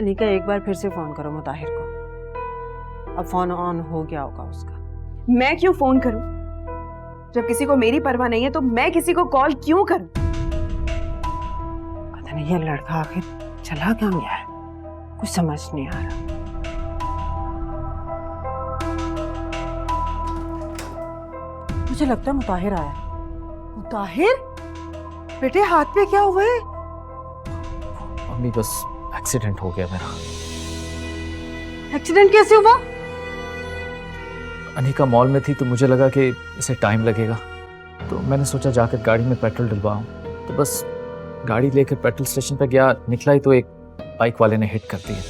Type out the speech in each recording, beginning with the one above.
अनिका एक बार फिर से फोन करो मुताहिर को। अब फोन ऑन हो गया होगा उसका। मैं क्यों फोन करूं? जब किसी को मेरी परवाह नहीं है तो मैं किसी को कॉल क्यों करूं? पता नहीं ये लड़का आखिर चला कहाँ गया है, कुछ समझ नहीं आ रहा। मुझे लगता है मुताहिर आया। मुताहिर बेटे, हाथ पे क्या हुआ है? मम्मी बस एक्सीडेंट हो गया मेरा। एक्सीडेंट कैसे हुआ? अनिका मॉल में थी तो मुझे लगा कि इसे टाइम लगेगा, तो मैंने सोचा जाकर गाड़ी में पेट्रोल डलवाऊं। तो बस गाड़ी लेकर पेट्रोल स्टेशन पर गया, निकला ही तो एक बाइक वाले ने हिट कर दिया।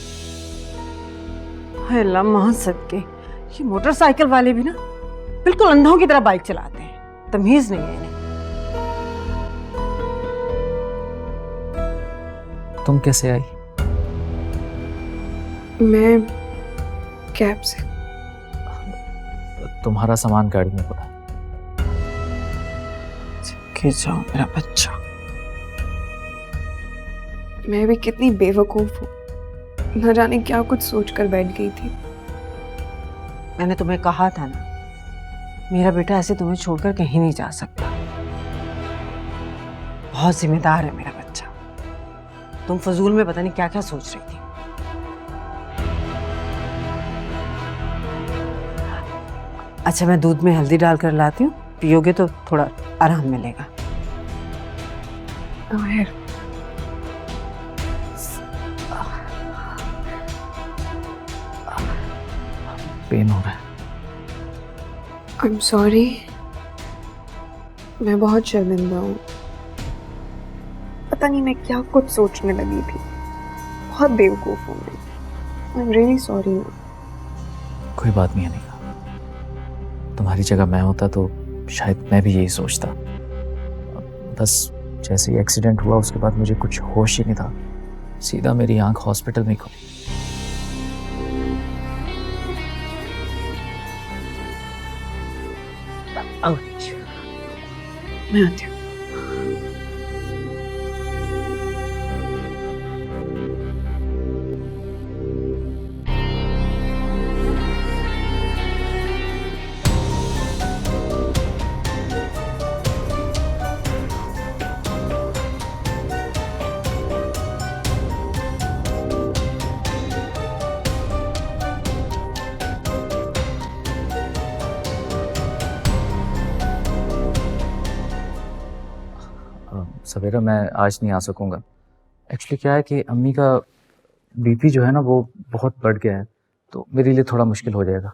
हाय अल्लाह, मां सदके, ये मोटरसाइकिल वाले भी ना बिल्कुल अंधों की तरह बाइक चलाते हैं, तमीज नहीं है इन्हें। तुम कैसे आई? मैं कैब से। तुम्हारा सामान गाड़ी में पड़ा। के जाओ मेरा बच्चा। मैं भी कितनी बेवकूफ हूँ, न जाने क्या कुछ सोच कर बैठ गई थी। मैंने तुम्हें कहा था ना, मेरा बेटा ऐसे तुम्हें छोड़कर कहीं नहीं जा सकता। बहुत जिम्मेदार है मेरा बच्चा। तुम फजूल में पता नहीं क्या क्या सोच रही थी। अच्छा, मैं दूध में हल्दी डालकर लाती हूँ, पियोगे तो थोड़ा आराम मिलेगा। पेन हो रहा है। I'm sorry, मैं बहुत शर्मिंदा हूँ। पता नहीं मैं क्या कुछ सोचने लगी थी। बहुत बेवकूफ हूँ मैं। I'm really sorry। कोई बात नहीं अनिका, तुम्हारी जगह मैं होता तो शायद मैं भी यही सोचता। बस जैसे ही एक्सीडेंट हुआ उसके बाद मुझे कुछ होश ही नहीं था, सीधा मेरी आंख हॉस्पिटल में खुली। मैं आती हूँ। सवेरा मैं आज नहीं आ सकूंगा। एक्चुअली क्या है कि अम्मी का बीपी जो है ना वो बहुत बढ़ गया है, तो मेरे लिए थोड़ा मुश्किल हो जाएगा।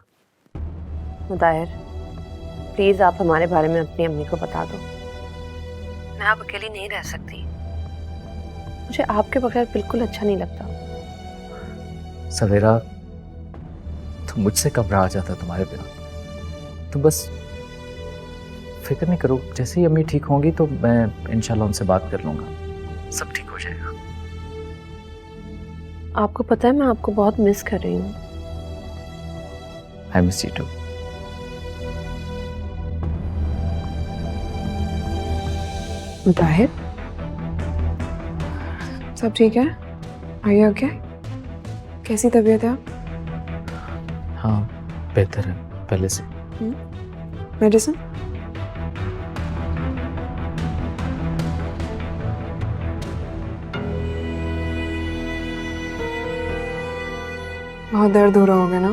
मुताहिर, प्लीज आप हमारे बारे में अपनी अम्मी को बता दो। मैं आप अकेली नहीं रह सकती, मुझे आपके बगैर बिल्कुल अच्छा नहीं लगता। सवेरा, तुम मुझसे कब रहा जाता तुम्हारे बिना। तुम बस फिक्र नहीं करो, जैसे ही अम्मी ठीक होंगी तो मैं इंशाल्लाह उनसे बात कर लूंगा, सब ठीक हो जाएगा। आपको पता है मैं आपको बहुत मिस कर रही हूँ। I miss you too. Mutahir, सब ठीक है? Are you okay? कैसी तबीयत है आप? हाँ, बेहतर है पहले से। मेडिसिन? बहुत दर्द हो रहा होगा ना?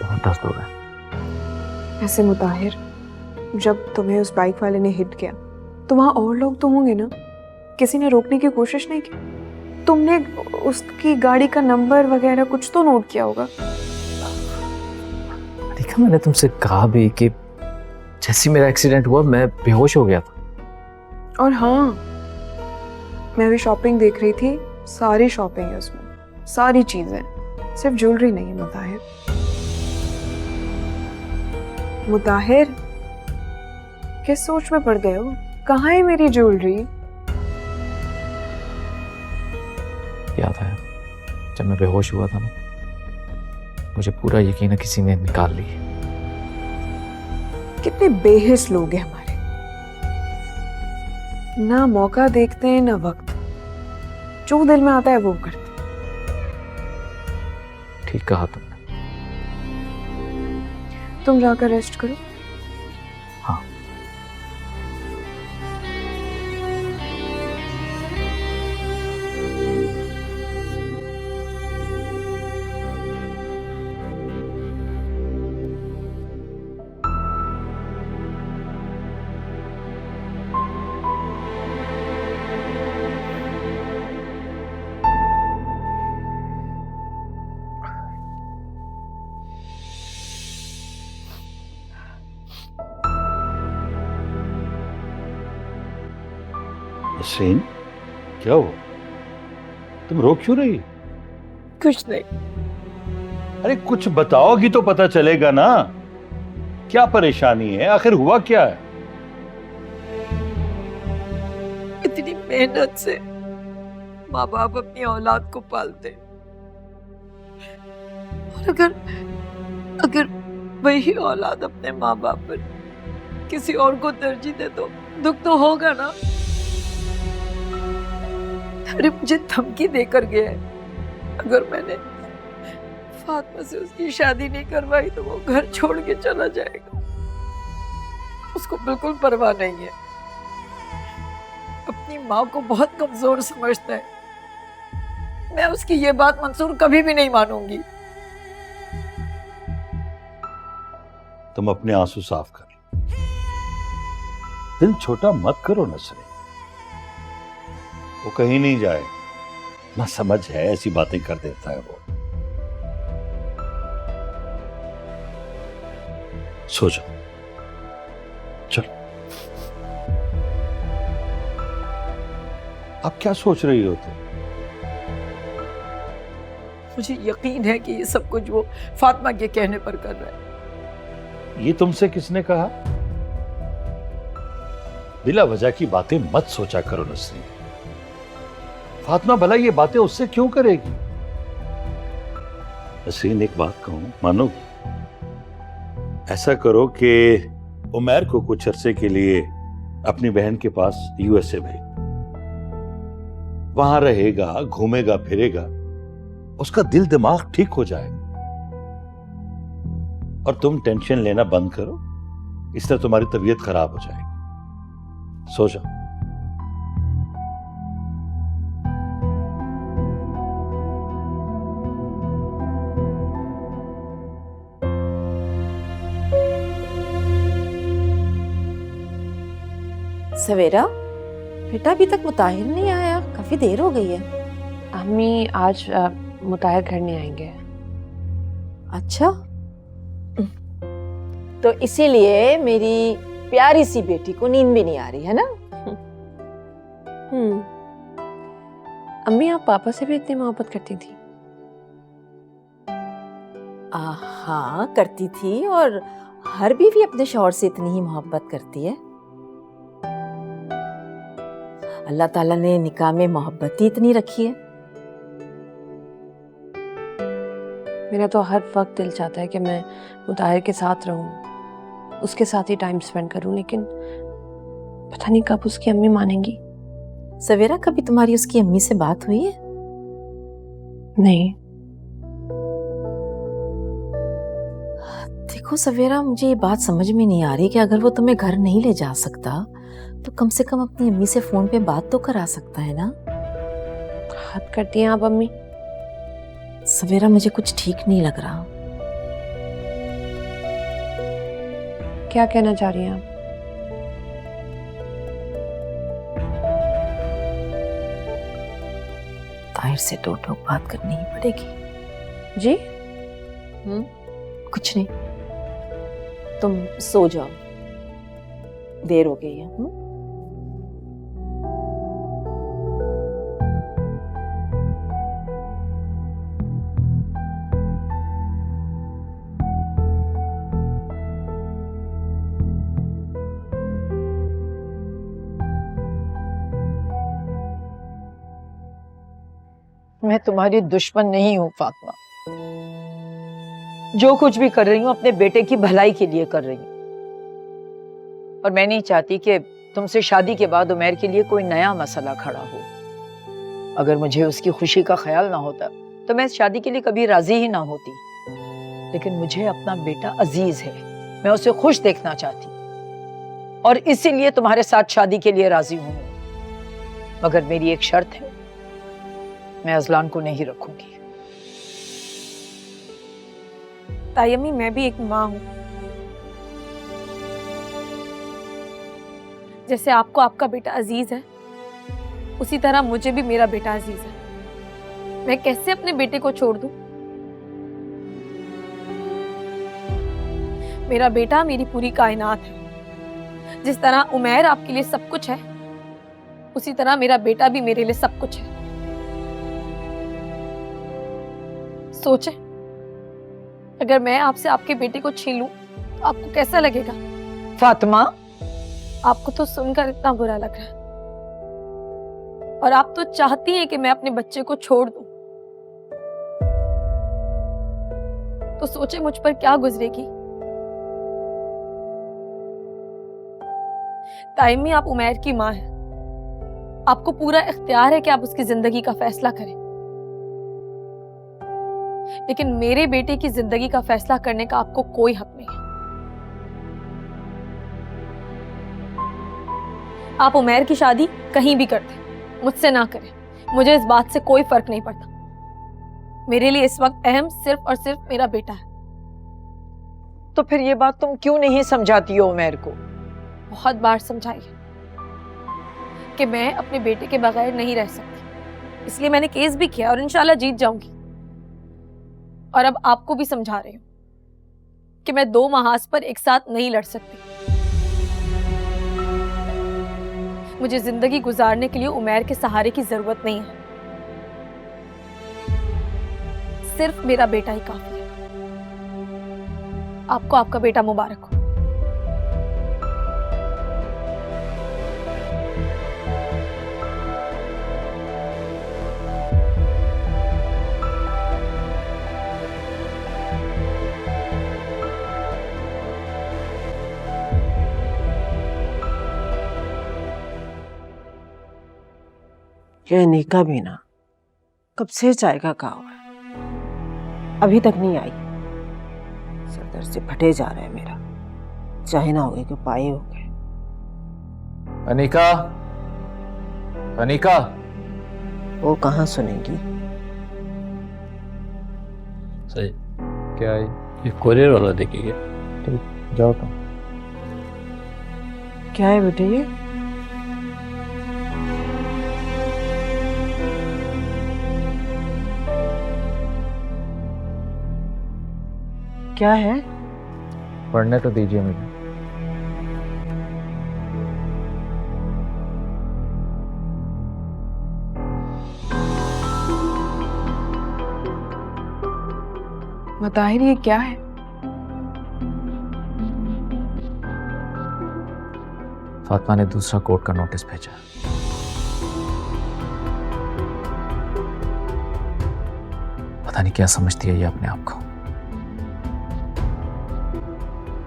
बहुत दर्द हो रहा है। ऐसे मुताहिर, जब तुम्हें उस बाइक वाले ने हिट किया तो वहां और लोग तो होंगे ना? किसी ने रोकने की कोशिश नहीं की? तुमने उसकी गाड़ी का नंबर वगैरह कुछ तो नोट किया होगा। देखा, मैंने तुमसे कहा भी कि जैसे मेरा एक्सीडेंट हुआ मैं बेहोश हो गया था। और हाँ, मैं भी शॉपिंग देख रही थी, सारी शॉपिंग है उसमें, सारी चीजें, सिर्फ ज्वेलरी नहीं है। मुताहिर, मुताहिर, किस सोच में पड़ गए हो? कहाँ है मेरी ज्वेलरी? याद आया जब मैं बेहोश हुआ था ना, मुझे पूरा यकीन है किसी ने निकाल ली। कितने बेहिस लोग हैं हमारे, ना मौका देखते हैं ना वक्त, जो दिल में आता है वो करते हैं। ठीक कहा तुमने। तुम जाकर रेस्ट करो। हाँ। नसरीन, क्या हुआ? तुम रो क्यों रही? कुछ नहीं। अरे कुछ बताओगी तो पता चलेगा ना, क्या परेशानी है, आखिर हुआ क्या है? इतनी मेहनत से माँ बाप अपनी औलाद को पालते, और अगर वही औलाद अपने माँ बाप पर किसी और को तरजीह दे तो दुख तो होगा ना। अरे मुझे धमकी देकर गया है, अगर मैंने फातिमा से उसकी शादी नहीं करवाई तो वो घर छोड़ के चला जाएगा। उसको बिल्कुल परवाह नहीं है, अपनी माँ को बहुत कमजोर समझता है। मैं उसकी ये बात मंसूर कभी भी नहीं मानूंगी। तुम अपने आंसू साफ कर लो, दिल छोटा मत करो नसरीन, वो कहीं नहीं जाए ना, समझ है ऐसी बातें कर देता है वो। सो जाओ, चलो। अब क्या सोच रही हो तुम? मुझे यकीन है कि ये सब कुछ वो फातिमा के कहने पर कर रहा है। ये तुमसे किसने कहा? बिला वजह की बातें मत सोचा करो नसरीन। फातिमा भला ये बातें उससे क्यों करेगी? नसरीन, एक बात कहूं, मानोगी? ऐसा करो कि उमैर को कुछ अरसे के लिए अपनी बहन के पास यूएसए भेज, वहां रहेगा, घूमेगा फिरेगा, उसका दिल दिमाग ठीक हो जाएगा। और तुम टेंशन लेना बंद करो, इस तरह तुम्हारी तबीयत खराब हो जाएगी। सो जाओ। सवेरा, बेटा अभी तक मुताहिर नहीं आया, काफी देर हो गई है। अम्मी आज मुताहिर घर नहीं आएंगे। अच्छा, तो इसीलिए मेरी प्यारी सी बेटी को नींद भी नहीं आ रही है ना? अम्मी आप पापा से भी इतनी मोहब्बत करती थी? हाँ करती थी, और हर बीवी अपने शौहर से इतनी ही मोहब्बत करती है। अल्लाह ताला ने निकाह में मोहब्बत ही इतनी रखी है। मेरा तो हर वक्त दिल चाहता है कि मैं मुताहिर के साथ रहूं, उसके साथ ही टाइम स्पेंड करूं, लेकिन पता नहीं कब उसकी अम्मी मानेंगी। सवेरा, कभी तुम्हारी उसकी अम्मी से बात हुई है? नहीं। देखो सवेरा, मुझे ये बात समझ में नहीं आ रही कि अगर वो तुम्हें घर नहीं ले जा सकता तो कम से कम अपनी अम्मी से फोन पे बात तो करा सकता है ना? हद करती हैं आप अम्मी। सवेरा, मुझे कुछ ठीक नहीं लग रहा। क्या कहना चाह रही हैं आप? ताहिर से दो टोक बात करनी ही पड़ेगी। जी? कुछ नहीं, तुम सो जाओ, देर हो गई है। मैं तुम्हारी दुश्मन नहीं हूँ फातिमा। जो कुछ भी कर रही हूँ अपने बेटे की भलाई के लिए कर रही हूँ, और मैं नहीं चाहती कि तुमसे शादी के बाद उमैर के लिए कोई नया मसला खड़ा हो। अगर मुझे उसकी खुशी का ख्याल ना होता तो मैं इस शादी के लिए कभी राजी ही ना होती, लेकिन मुझे अपना बेटा अजीज है, मैं उसे खुश देखना चाहती और इसीलिए तुम्हारे साथ शादी के लिए राजी हूं। मगर मेरी एक शर्त है, मैं अजलान को नहीं रखूंगी। ताई अम्मी, मैं भी एक माँ हूँ। जैसे आपको आपका बेटा अजीज है, उसी तरह मुझे भी मेरा बेटा अजीज है। मैं कैसे अपने बेटे को छोड़ दूं? मेरा बेटा मेरी पूरी कायनात है। जिस तरह उमैर आपके लिए सब कुछ है, उसी तरह मेरा बेटा भी मेरे लिए सब कुछ है। सोचे, अगर मैं आपसे आपके बेटे को छीन लूं तो आपको कैसा लगेगा? फातिमा, आपको तो सुनकर इतना बुरा लग रहा है, और आप तो चाहती हैं कि मैं अपने बच्चे को छोड़ दूं। तो सोचे मुझ पर क्या गुजरेगी। ताइमी, आप उमैर की मां हैं, आपको पूरा इख्तियार है कि आप उसकी जिंदगी का फैसला करें, लेकिन मेरे बेटे की जिंदगी का फैसला करने का आपको कोई हक नहीं है। आप उमैर की शादी कहीं भी करते, मुझसे ना करें, मुझे इस बात से कोई फर्क नहीं पड़ता। मेरे लिए इस वक्त अहम सिर्फ और सिर्फ मेरा बेटा है। तो फिर ये बात तुम क्यों नहीं समझाती हो उमैर को? बहुत बार समझाइए कि मैं अपने बेटे के बगैर नहीं रह सकती, इसलिए मैंने केस भी किया और इंशाल्लाह जीत जाऊंगी। और अब आपको भी समझा रही हूं कि मैं 2 महाज पर एक साथ नहीं लड़ सकती। मुझे जिंदगी गुजारने के लिए उमैर के सहारे की जरूरत नहीं है, सिर्फ मेरा बेटा ही काफी है। आपको आपका बेटा मुबारक हो। यह निका भी ना कब से चाय का कहा हुआ है, अभी तक नहीं आई। सर से फटे जा रहा है मेरा, चाहे ना हो गए कि पाए हो गए। अनिका, अनिका, वो कहाँ सुनेगी। सही क्या है ये कोरियर वाला देखेंगे। ठीक, जाओ तुम। क्या है बेटे ये? क्या है? पढ़ने तो दीजिए मुझे। मुताहिर, ये क्या है? फातिमा ने दूसरा कोर्ट का नोटिस भेजा। पता नहीं क्या समझती है ये अपने आप को।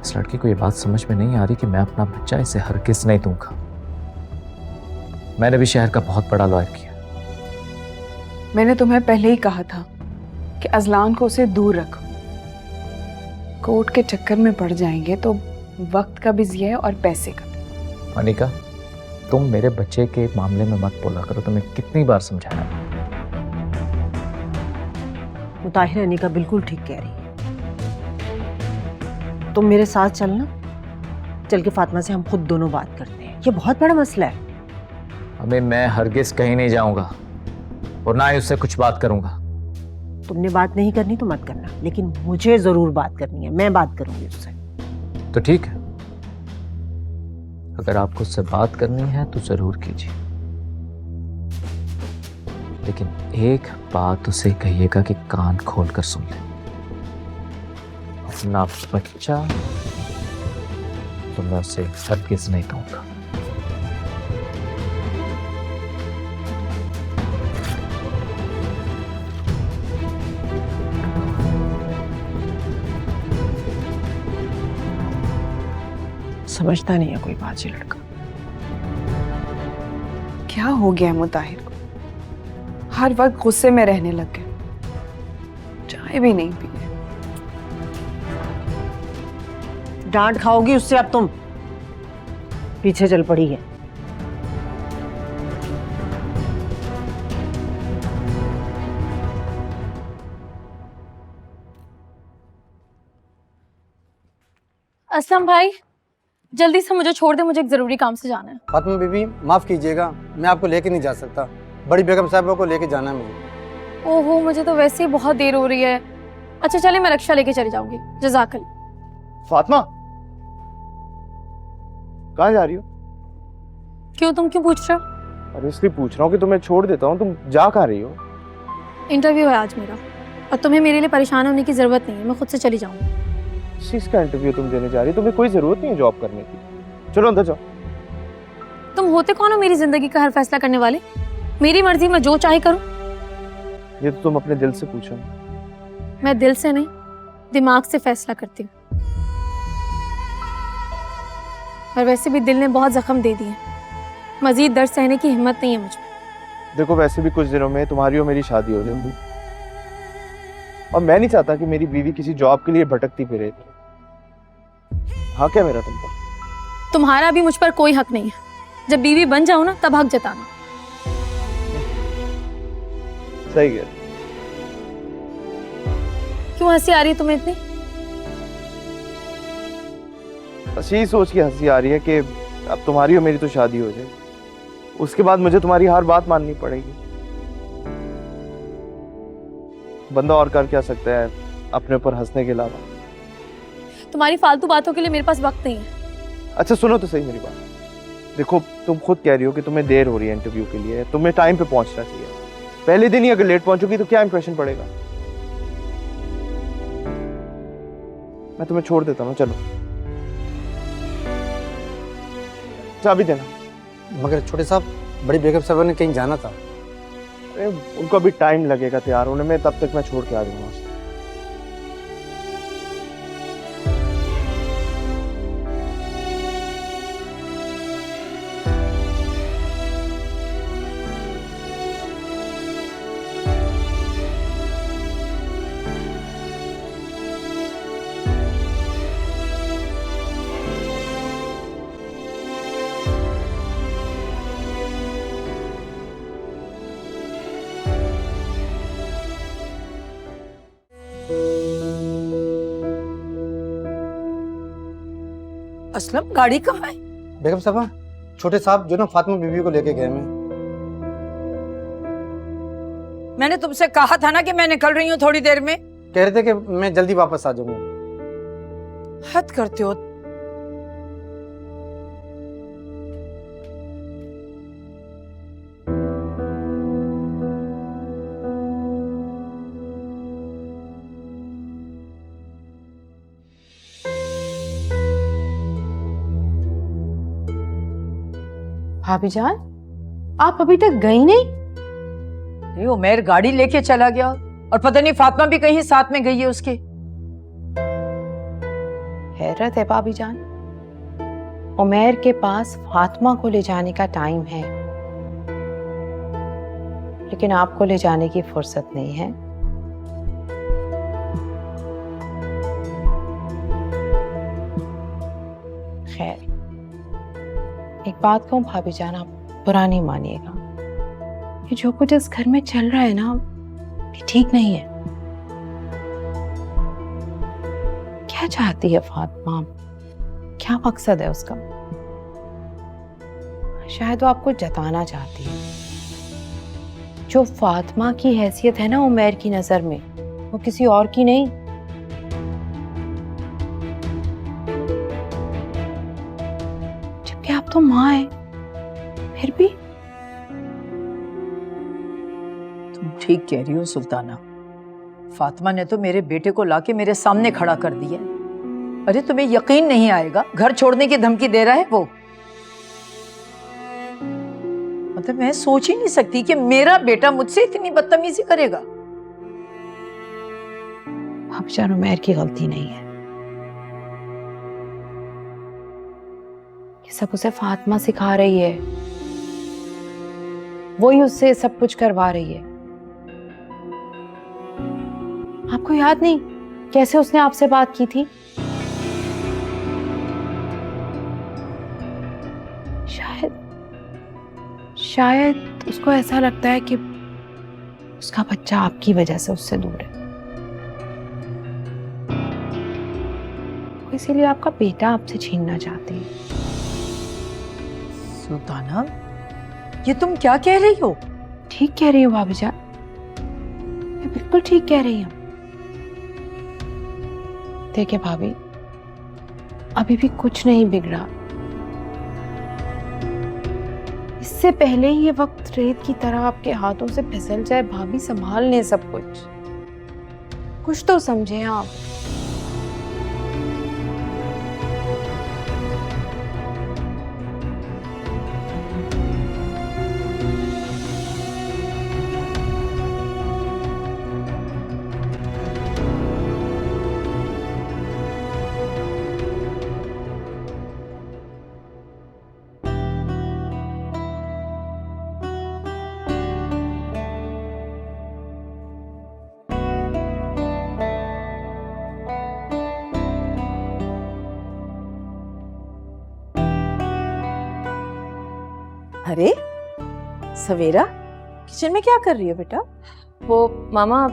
इस लड़की को ये बात समझ में नहीं आ रही कि मैं अपना बच्चा इसे हरगिज़ नहीं दूंगा। मैंने भी शहर का बहुत बड़ा लॉयर किया। मैंने तुम्हें पहले ही कहा था कि अजलान को उसे दूर रखो। कोर्ट के चक्कर में पड़ जाएंगे तो वक्त का भी ज़िया है और पैसे का भी। अनिका, तुम मेरे बच्चे के मामले में मत बोला करो। तुम्हें कितनी बार समझाया। मुताहिर अनिका बिल्कुल ठीक कह रही है। तुम मेरे साथ चलना, चल के फातिमा से हम खुद दोनों बात करते हैं। ये बहुत बड़ा मसला है। अम्मी, मैं हरगिज़ कहीं नहीं जाऊंगा और ना ही उससे कुछ बात करूंगा। तुमने बात नहीं करनी तो मत करना, लेकिन मुझे जरूर बात करनी है। मैं बात करूंगी उससे। तो ठीक है, अगर आपको उससे बात करनी है तो जरूर कीजिए, लेकिन एक बात उसे कहिएगा कि कान खोलकर सुन ले। अपना बच्चा तो मैं उसे हरगिज़ नहीं दूंगा। समझता नहीं है कोई बात ये लड़का। क्या हो गया है मुताहिर को? हर वक्त गुस्से में रहने लग गए। चाय भी नहीं पी। डांट खाओगी उससे अब तुम। पीछे चल पड़ी है। असलम भाई, जल्दी से मुझे छोड़ दे, मुझे एक ज़रूरी काम से जाना है। फातिमा बीबी माफ़ कीजिएगा, मैं आपको लेके नहीं जा सकता। बड़ी बेगम साहबा को लेके जाना है मुझे। ओहो, मुझे तो वैसे ही बहुत देर हो रही है। अच्छा चलिए, मैं रिक्शा लेके चली जाऊंगी। जज़ाकल्लाह। फातिमा, कहाँ जा रही हो? क्यों, तुम क्यों पूछ रहे हो? अरे इसलिए पूछ रहा हूँ कि तुम्हें छोड़ देता हूँ, तुम जा कहाँ रही हो? इंटरव्यू है आज मेरा, और तुम्हें मेरे लिए परेशान होने की ज़रूरत नहीं है, मैं खुद से चली जाऊंगी। इस चीज़ का इंटरव्यू तुम देने जा रही हो? तुम्हें कोई ज़रूरत नहीं है जॉब करने की। चलो अंदर जाओ। तुम होते कौन हो मेरी ज़िंदगी का हर फैसला करने वाले? मेरी मर्जी, मैं जो चाहे करूँ। ये तो तुम अपने दिल से पूछो। मैं दिल से नहीं, दिमाग से फैसला करती हूँ। और वैसे भी दिल ने बहुत जख्म दे दिए, मजीद दर्द सहने की हिम्मत नहीं है मुझ में। देखो, वैसे भी कुछ दिनों में तुम्हारी और मेरी शादी हो जाएगी, और मैं नहीं चाहता कि मेरी बीवी किसी जॉब के लिए भटकती फिरे। हाँ क्या मेरा तुम पर? तुम्हारा भी मुझ पर कोई हक नहीं है। जब बीवी बन जाओ ना, तब हक जताना। सही है। क्यों हंसी आ रही है तुम्हें इतनी? बस यही सोच के हंसी आ रही है कि अब तुम्हारी और मेरी तो शादी हो जाएगी, उसके बाद मुझे तुम्हारी हर बात माननी पड़ेगी। बंदा और कर क्या सकता है अपने ऊपर हंसने के अलावा? तुम्हारी फालतू बातों के लिए मेरे पास वक्त नहीं है। अच्छा सुनो तो सही मेरी बात। देखो, तुम खुद कह रही हो कि तुम्हें देर हो रही है इंटरव्यू के लिए, तुम्हें टाइम पे पहुंचना चाहिए। पहले दिन ही अगर लेट पहुंचोगी तो क्या इंप्रेशन पड़ेगा? मैं तुम्हें छोड़ देता हूँ, चलो। चाबी देना। मगर छोटे साहब, बड़ी बेगम साहबा ने कहीं जाना था। अरे उनको अभी टाइम लगेगा तैयार होने में, तब तक मैं छोड़ के आ जाऊंगा। असलम, गाड़ी कहाँ है? बेगम साहबा, छोटे साहब जो ना फातिमा बीबी को लेके गए मैंने तुमसे कहा था ना कि मैं निकल रही हूँ थोड़ी देर में। कह रहे थे कि मैं जल्दी वापस आ जाऊंगा। हद करते हो। भाभी जान, आप अभी तक गई नहीं? ये उमैर गाड़ी लेके चला गया, और पता नहीं फातिमा भी कहीं साथ में गई है उसके। हैरत है भाभी जान, उमैर के पास फातिमा को ले जाने का टाइम है, लेकिन आपको ले जाने की फुर्सत नहीं है। खैर, एक बात कहूं भाभी जान, आप बुरा नहीं मानिएगा, कि जो कुछ इस घर में चल रहा है ना, ये ठीक नहीं है। क्या चाहती है फातिमा? क्या मकसद है उसका? शायद वो आपको जताना चाहती है जो फातिमा की हैसियत है ना उमैर की नजर में, वो किसी और की नहीं। जबकि आप तो माँ हैं, फिर भी। तुम ठीक कह रही हो सुल्ताना, फातिमा ने तो मेरे बेटे को लाके मेरे सामने खड़ा कर दिया। अरे तुम्हें यकीन नहीं आएगा, घर छोड़ने की धमकी दे रहा है वो। मतलब मैं सोच ही नहीं सकती कि मेरा बेटा मुझसे इतनी बदतमीजी करेगा। भाभी जान, उमैर की गलती नहीं है, ये सब उसे फातिमा सिखा रही है, वही उससे सब कुछ करवा रही है। आपको याद नहीं कैसे उसने आपसे बात की थी? शायद उसको ऐसा लगता है कि उसका बच्चा आपकी वजह से उससे दूर है, वो इसीलिए आपका बेटा आपसे छीनना चाहती है। सुल्ताना, ये तुम क्या कह रही हो? ठीक कह रही हो भाभी जान, मैं बिल्कुल ठीक कह रही हूँ। देखिए भाभी, अभी भी कुछ नहीं बिगड़ा। इससे पहले ही ये वक्त रेत की तरह आपके हाथों से फिसल जाए, भाभी संभाल लें सब कुछ तो समझे आप। अरे सवेरा, किचन में क्या कर रही हो बेटा? वो मामा,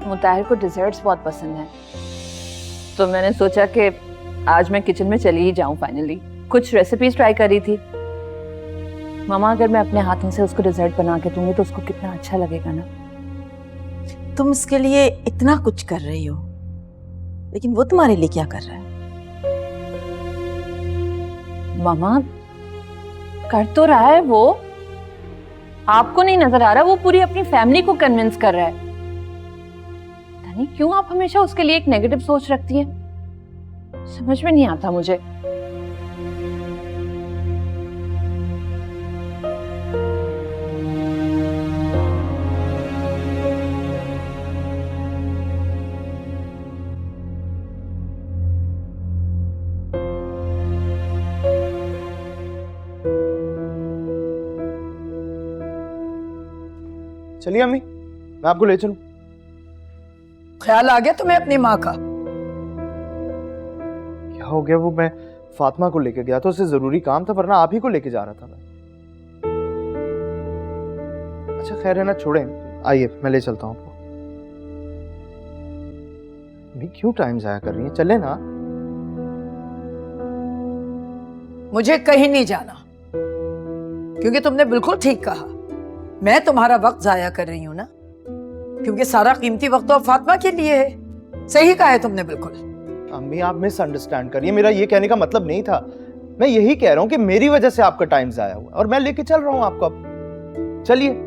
मुताहिर को डिजर्ट्स बहुत पसंद है, तो मैंने सोचा कि आज मैं किचन में चली ही जाऊं। फाइनली कुछ रेसिपीज ट्राई करी थी। मामा, अगर मैं अपने हाथों से उसको डिजर्ट बना के दूंगी तो उसको कितना अच्छा लगेगा ना। तुम इसके लिए इतना कुछ कर रही हो, लेकिन वो तुम्हारे लिए क्या कर रहा है? मामा, कर तो रहा है वो, आपको नहीं नजर आ रहा? वो पूरी अपनी फैमिली को कन्विंस कर रहा है। पता नहीं क्यों आप हमेशा उसके लिए एक नेगेटिव सोच रखती हैं, समझ में नहीं आता मुझे। चलिए अम्मी, मैं आपको ले चलूं। ख्याल आ गया तुम्हें अपनी माँ का? क्या हो गया? वो मैं फातिमा को लेके गया था, उससे जरूरी काम था, वरना आप ही को लेके जा रहा था मैं। अच्छा खैर है ना, छोड़ें, आइए मैं ले चलता हूँ आपको। अम्मी क्यों टाइम जाया कर रही हैं? चले ना। मुझे कहीं नहीं जाना, क्योंकि तुमने बिल्कुल ठीक कहा। मैं तुम्हारा वक्त जाया कर रही हूं ना, क्योंकि सारा कीमती वक्त तो अब फातिमा के लिए है। सही कहा है तुमने बिल्कुल। अम्मी आप मिसअंडरस्टैंड करिए, मेरा ये कहने का मतलब नहीं था। मैं यही कह रहा हूँ कि मेरी वजह से आपका टाइम जाया हुआ और मैं लेके चल रहा हूँ आपको। अब चलिए।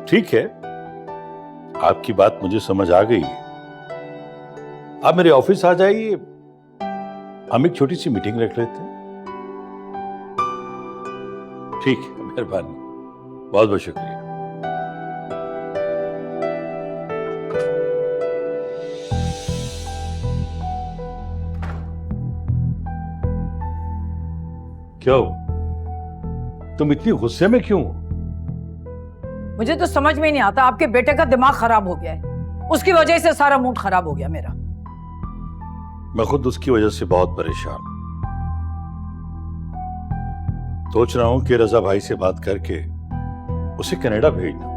ठीक है, आपकी बात मुझे समझ आ गई। आप मेरे ऑफिस आ जाइए, हम एक छोटी सी मीटिंग रख लेते हैं। ठीक है, मेहरबानी, बहुत बहुत शुक्रिया। क्यों, तुम इतनी गुस्से में क्यों हो? मुझे तो समझ में नहीं आता, आपके बेटे का दिमाग खराब हो गया है, उसकी वजह से सारा मूड खराब हो गया मेरा। मैं खुद उसकी वजह से बहुत परेशान हूं। सोच रहा हूं कि रजा भाई से बात करके उसे कनाडा भेज दूं।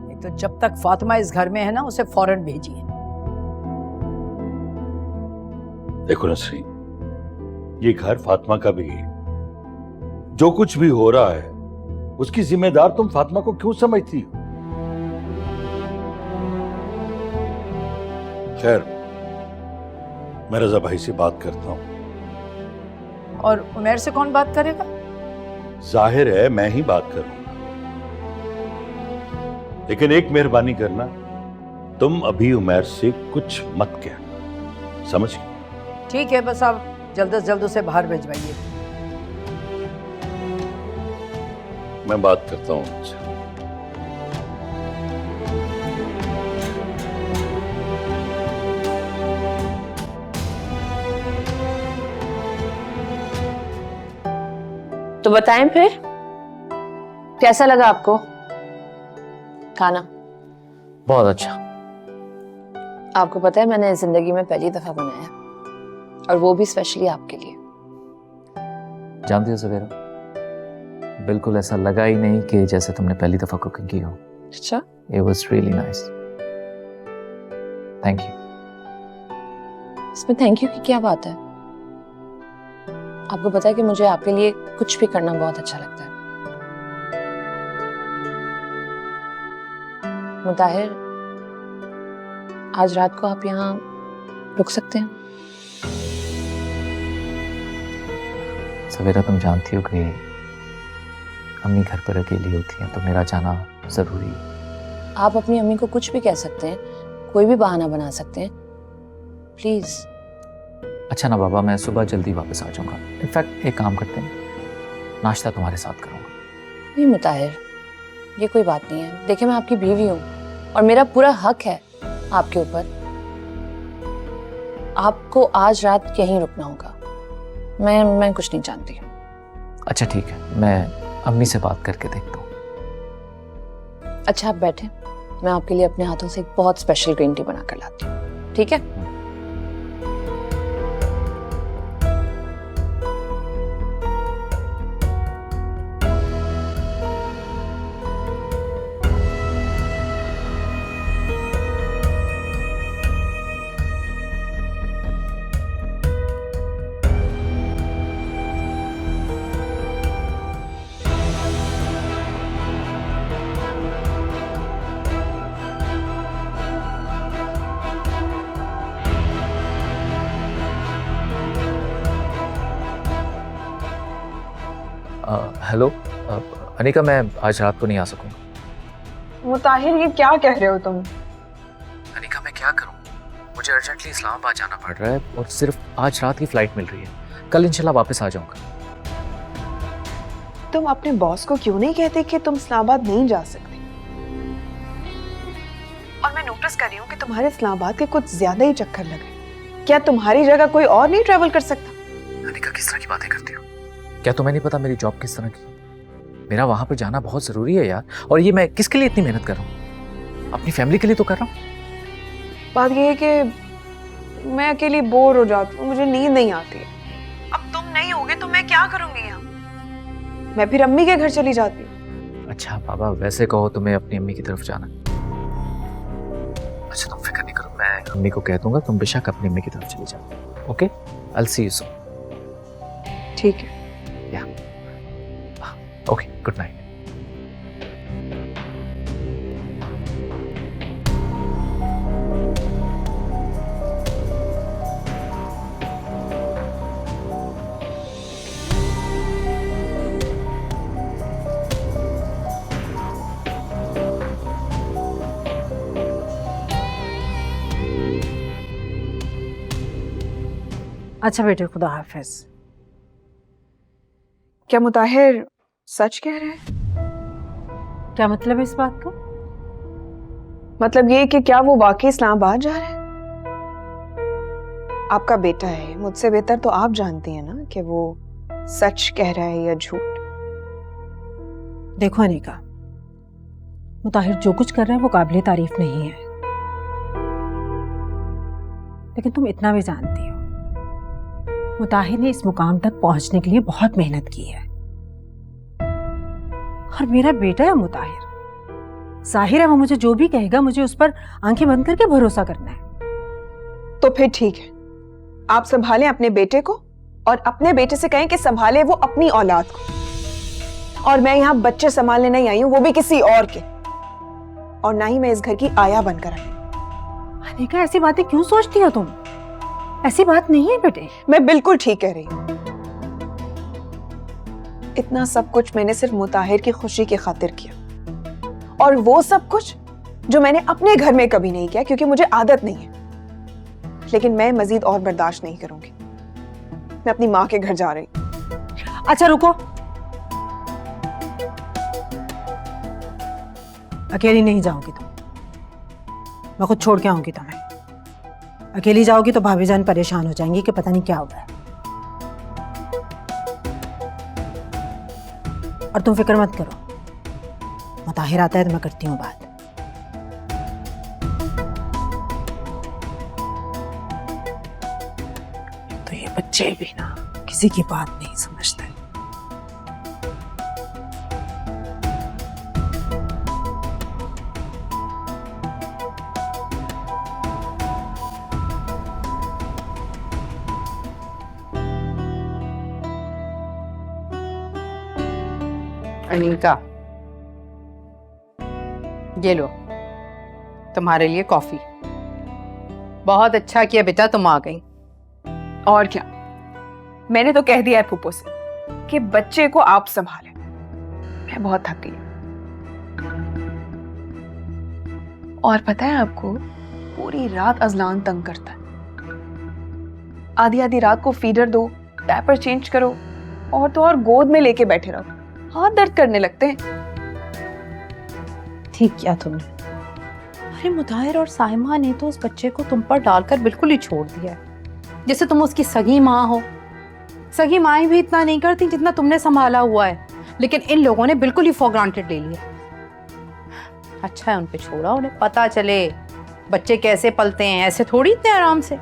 नहीं तो जब तक फातिमा इस घर में है ना, उसे फौरन भेजिए। देखो नसरीन, ये घर फातिमा का भी है। जो कुछ भी हो रहा है उसकी जिम्मेदार तुम फातिमा को क्यों समझती हो? खैर, मैं रजा भाई से बात करता हूं। और उमैर से कौन बात करेगा? जाहिर है मैं ही बात करूंगा, लेकिन एक मेहरबानी करना, तुम अभी उमैर से कुछ मत कहना, समझ गए? ठीक है, बस आप जल्द से जल्द उसे बाहर भिजवाइए। मैं बात करता हूँ उनसे। तो बताएं फिर, कैसा लगा आपको खाना? बहुत अच्छा। आपको पता है मैंने जिंदगी में पहली दफा बनाया, और वो भी स्पेशली आपके लिए। जानती हो सवेरा, बिल्कुल ऐसा लगा ही नहीं कि जैसे तुमने पहली दफा कुकिंग की हो। अच्छा, It was really nice. Thank you. इसमें थैंक यू की क्या बात है? आपको पता है कि मुझे आपके लिए कुछ भी करना बहुत अच्छा लगता है। मुताहिर, आज रात को आप यहाँ रुक सकते हैं? सवेरा, तुम जानती हो कि अम्मी घर पर अकेली होती हैं, तो मेरा जाना जरूरी है। आप अपनी अम्मी को कुछ भी कह सकते हैं, कोई भी बहाना बना सकते हैं, प्लीज। अच्छा ना बाबा, मैं सुबह जल्दी वापस आ जाऊंगा। इनफैक्ट एक काम करते हैं, नाश्ता तुम्हारे साथ करूंगा। नहीं मुताहिर, ये कोई बात नहीं है। देखिए, मैं आपकी बीवी हूँ और मेरा पूरा हक है आपके ऊपर। आपको आज रात यहीं रुकना होगा। मैं कुछ नहीं जानती। अच्छा ठीक है, मैं अम्मी से बात करके देखता हूँ। अच्छा, आप बैठे, मैं आपके लिए अपने हाथों से एक बहुत स्पेशल ग्रीन टी बना कर लाती हूँ, ठीक है? हेलो अनिका, मैं आज रात को नहीं आ सकूंगा। मुताहिर, ये क्या कह रहे हो तुम? अनिका, मैं क्या करूं? मुझे अर्जेंटली इस्लामाबाद जाना पड़ रहा है और सिर्फ आज रात की फ्लाइट मिल रही है। कल इंशाल्लाह वापस आ जाऊंगा। तुम अपने बॉस को क्यों नहीं कहते कि तुम इस्लामाबाद नहीं जा सकते? और मैं नोटिस कर रही हूँ कि तुम्हारे इस्लामाबाद के कुछ ज्यादा ही चक्कर लग रहे। क्या तुम्हारी जगह कोई और नहीं ट्रेवल कर सकता? अनिका, किस तरह की बातें करती हो? क्या तुम्हें नहीं पता मेरी जॉब किस तरह की? मेरा वहां पर जाना बहुत जरूरी है यार। और ये मैं किसके लिए इतनी मेहनत कर रहा हूँ? अपनी फैमिली के लिए तो कर रहा हूँ। बात ये है कि मैं अकेली बोर हो जाती हूँ, मुझे नींद नहीं आती है। अब तुम नहीं होगे तो मैं क्या करूंगी यहाँ? मैं फिर अम्मी के घर चली जाती हूँ। अच्छा बाबा, वैसे कहो तुम्हें अपनी अम्मी की तरफ जाना। अच्छा तुम फिक्र नहीं करो, मैं अम्मी को कह दूंगा, तुम बेशक अपनी अम्मी की तरफ चली जाओ। Okay, I will see you soon. ठीक है। या ओके, गुड नाइट। अच्छा बेटे, खुदा हाफिज। क्या मुताहिर सच कह रहे हैं? क्या मतलब है इस बात का? मतलब ये कि क्या वो वाकई इस्लामाबाद जा रहे हैं? आपका बेटा है, मुझसे बेहतर तो आप जानती हैं ना कि वो सच कह रहा है या झूठ। देखो अनिका, मुताहिर जो कुछ कर रहा है वो काबिले तारीफ नहीं है, लेकिन तुम इतना भी जानती हो मुताहिर ने इस मुकाम तक पहुंचने के लिए बहुत मेहनत की है। और मेरा बेटा है मुताहिर, जाहिर है वो मुझे जो भी कहेगा मुझे उस पर आंखें बंद करके भरोसा करना है। तो फिर ठीक है, आप संभालें अपने बेटे को और अपने बेटे से कहें कि संभाले वो अपनी औलाद को। और मैं यहाँ बच्चे संभालने नहीं आई हूँ, वो भी किसी और के, और ना ही मैं इस घर की आया बनकर आई हूँ। अनिका, ऐसी बातें क्यों सोचती हो तुम? ऐसी बात नहीं है बेटे। मैं बिल्कुल ठीक कह रही हूँ। इतना सब कुछ मैंने सिर्फ मुताहिर की खुशी की खातिर किया, और वो सब कुछ जो मैंने अपने घर में कभी नहीं किया, क्योंकि मुझे आदत नहीं है। लेकिन मैं मजीद और बर्दाश्त नहीं करूंगी। मैं अपनी माँ के घर जा रही हूँ। अच्छा रुको, अकेली नहीं जाओगी तुम, मैं खुद छोड़ के आऊंगी तुम्हें। अकेली जाओगी तो भाभी जान परेशान हो जाएंगी कि पता नहीं क्या हुआ है। और तुम फिक्र मत करो, मुताहिर आता है तो मैं करती हूँ बात। तो ये बच्चे भी ना किसी की बात नहीं समझते। अनीका, ये लो तुम्हारे लिए कॉफी। बहुत अच्छा किया बेटा तुम आ गई। और क्या, मैंने तो कह दिया है फूफो से कि बच्चे को आप संभालें, मैं बहुत थक गई। और पता है आपको, पूरी रात अजलान तंग करता है। आधी आधी रात को फीडर दो, डायपर चेंज करो, और तो और गोद में लेके बैठे रहो, हाथ दर्द करने लगते हैं। ठीक किया तुमने। अरे मुताहिर और साइमा ने तो उस बच्चे को तुम पर डालकर बिल्कुल ही छोड़ दिया है, जैसे तुम उसकी सगी माँ हो। सगी माँ भी इतना नहीं करती जितना तुमने संभाला हुआ है, लेकिन इन लोगों ने बिल्कुल ही फॉर ग्रांटेड ले लिया। अच्छा है उन पे छोड़ा, उन्हें पता चले बच्चे कैसे पलते हैं, ऐसे थोड़ी इतने आराम से।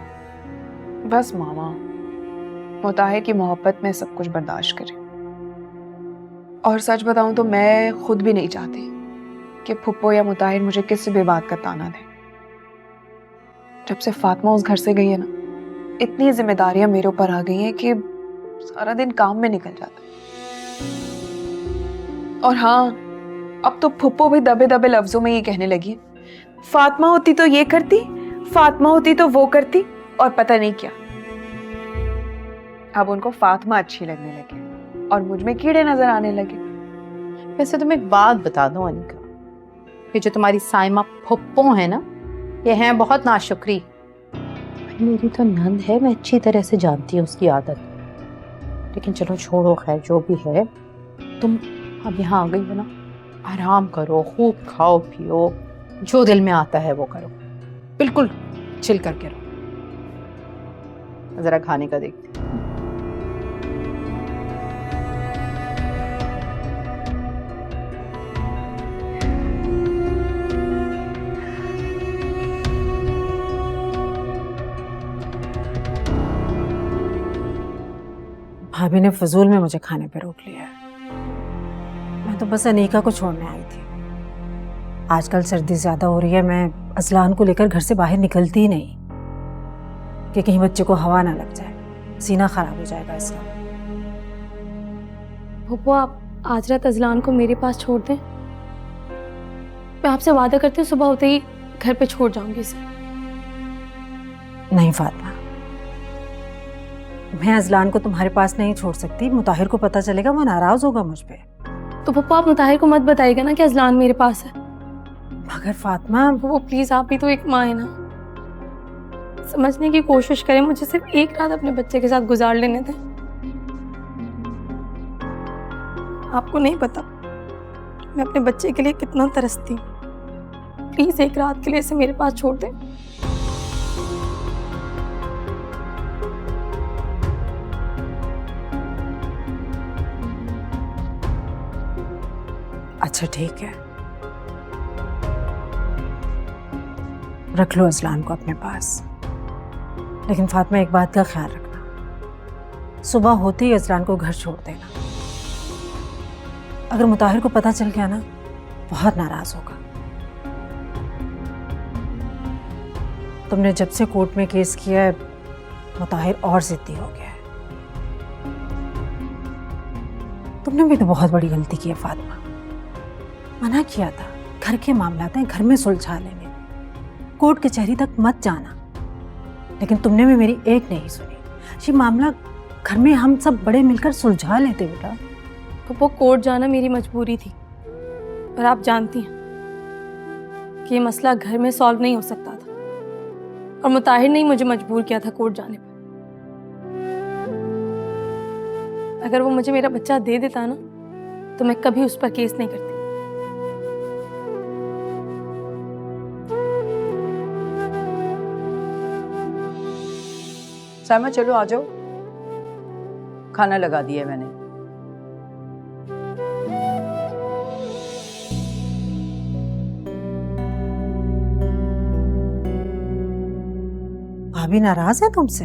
बस मामा, मुताहिर की मोहब्बत में सब कुछ बर्दाश्त करे। और सच बताऊं तो मैं खुद भी नहीं चाहती कि फुप्पो या मुताहिर मुझे किसी भी बात का ताना दे। जब से फातिमा उस घर से गई है ना, इतनी जिम्मेदारियां मेरे ऊपर आ गई हैं कि सारा दिन काम में निकल जाता है। और हाँ, अब तो फुप्पो भी दबे दबे लफ्जों में ये कहने लगी है, फातिमा होती तो ये करती, फातिमा होती तो वो करती, और पता नहीं क्या। अब उनको फातिमा अच्छी लगने लगी और मुझ में कीड़े नजर आने लगे। वैसे तुम्हें एक बात बता दूं अनिका, कि जो तुम्हारी साइमा फुप्पो है ना, ये हैं बहुत नाशुक्री। मेरी तो नंद है, मैं अच्छी तरह से जानती हूँ उसकी आदत। लेकिन चलो छोड़ो, खैर जो भी है। तुम अब यहाँ आ गई हो ना, आराम करो, खूब खाओ पियो, जो दिल में आता है वो करो, बिल्कुल चिल करके रहो। जरा खाने का देखते। भाभी ने फजूल में मुझे खाने पे रोक लिया है। मैं तो बस अनीका को छोड़ने आई थी। आजकल सर्दी ज्यादा हो रही है, मैं अजलान को लेकर घर से बाहर निकलती ही नहीं कि कहीं बच्चे को हवा ना लग जाए, सीना खराब हो जाएगा इसका। फुप्पो, आप आज रात अजलान को मेरे पास छोड़ दें। मैं आपसे वादा करती हूँ सुबह होते ही घर पे छोड़ जाऊंगी इसे। नहीं फातिमा, मैं अजलान को तुम्हारे पास नहीं छोड़ सकती। मुताहिर को पता चलेगा, वो नाराज होगा मुझ पे। तो पप्पा, आप मुताहिर को मत बताइएगा ना कि अजलान मेरे पास है। मगर फातिमा, वो प्लीज, आप भी तो एक माँ है ना, समझने की कोशिश करें। मुझे सिर्फ एक रात अपने बच्चे के साथ गुजार लेने दें। आपको नहीं पता मैं अपने बच्चे के लिए कितना तरसती हूँ। प्लीज एक रात के लिए इसे मेरे पास छोड़ दें। अच्छा ठीक है, रख लो अजलान को अपने पास। लेकिन फातिमा, एक बात का ख्याल रखना, सुबह होते ही अजलान को घर छोड़ देना। अगर मुताहिर को पता चल गया ना, बहुत नाराज होगा। तुमने जब से कोर्ट में केस किया है, मुताहिर और जिद्दी हो गया है। तुमने भी तो बहुत बड़ी गलती की है फातिमा। मना किया था, घर के मामलात हैं, घर में सुलझा लेंगे, कोर्ट कचहरी तक मत जाना। लेकिन तुमने भी मेरी एक नहीं सुनी। ये मामला घर में हम सब बड़े मिलकर सुलझा लेते बेटा। पप्पो, कोर्ट जाना मेरी मजबूरी थी, पर आप जानती हैं कि ये मसला घर में सॉल्व नहीं हो सकता था, और मुताहिर ने ही मुझे मजबूर किया था कोर्ट जाने पर। अगर वो मुझे मेरा बच्चा दे देता ना, तो मैं कभी उस पर केस नहीं करती। साइमा चलो आ जाओ, खाना लगा दिया है मैंने। भाभी नाराज है तुमसे?